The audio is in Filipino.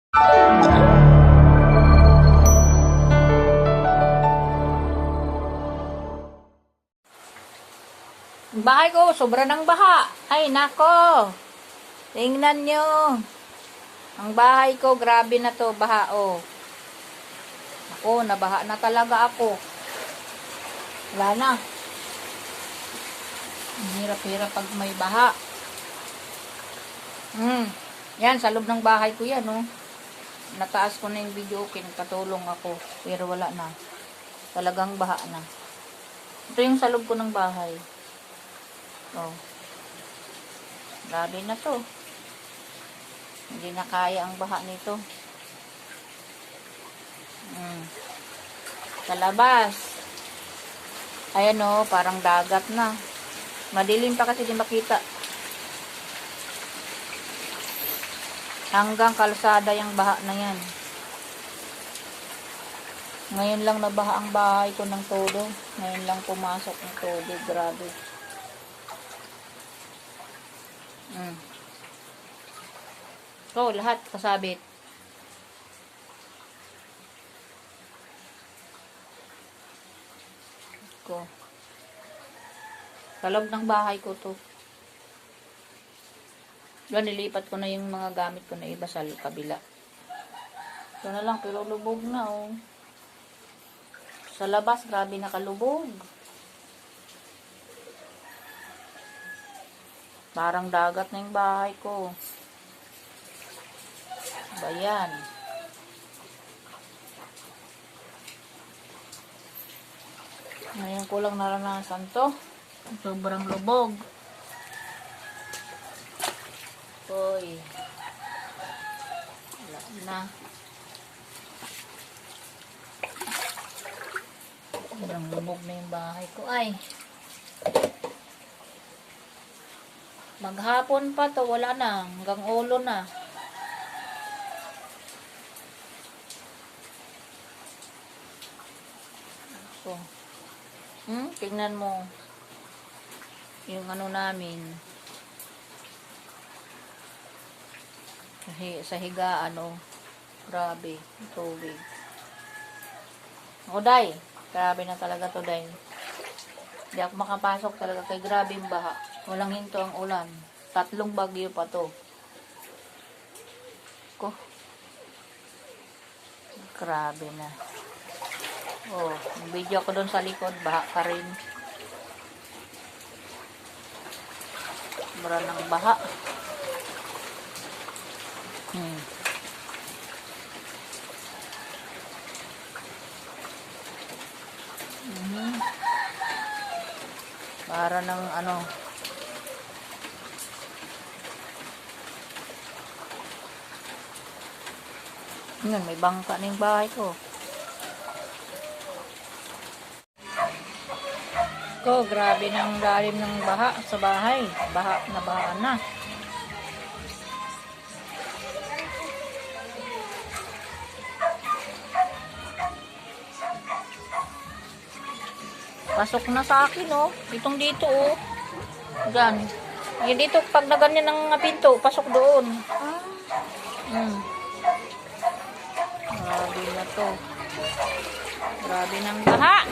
Bahay ko, sobra ng baha. Ay, nako. Tingnan nyo. Ang bahay ko, grabe na to, baha, oh. Ako, nabaha na talaga ako. Wala na. Ang hirap-hirap pag may baha. Yan, sa loob ng bahay ko yan, oh. Nataas ko na yung video, okay, nagkatulong ako. Pero wala na. Talagang baha na. Ito yung sa loob ko ng bahay. Oh. Grabe na to. Hindi na kaya ang baha nito. Sa labas. Ayan oh, parang dagat na. Madilim pa kasi di makita. Hanggang kalsada yung baha na yan. Ngayon lang nabaha ang bahay ko ng todo. Ngayon lang pumasok ng tubig. Grabe. So, lahat kasabit. Ko. Sa loob ng bahay ko to. Diba, nilipat ko na yung mga gamit ko na iba sa kabila. Ito na lang, pero lubog na, oh. Sa labas, grabe nakalubog. Parang dagat na yung bahay ko. Bayan. Ngayon ko lang naranasan to. Sobrang lubog. Hoy. Wala na. Sobrang lubog na yung bahay ko. Ay. Maghapon pa to. Wala na. Hanggang ulo na. So. Tingnan mo. Yung ano namin. Sa higaan, oh. Grabe. Tubig. Ako, day. Grabe na talaga to, day. Hindi ako makapasok talaga kay grabe yung baha. Walang hinto ang ulan. 3 bagyo pa to. Ko. Grabe na. Oh, yung video ko doon sa likod, baha ka rin. Sobra ng baha. Para ng ano. Ngayon, may bangka na yung bahay ko. Ko, grabe ng lalim ng baha sa bahay. Baha na baha na. Pasok na sa akin, oh. Itong dito, oh. Diyan. Yung dito, pag na ganyan ng pinto, pasok doon. Grabe na to. Grabe ng baha.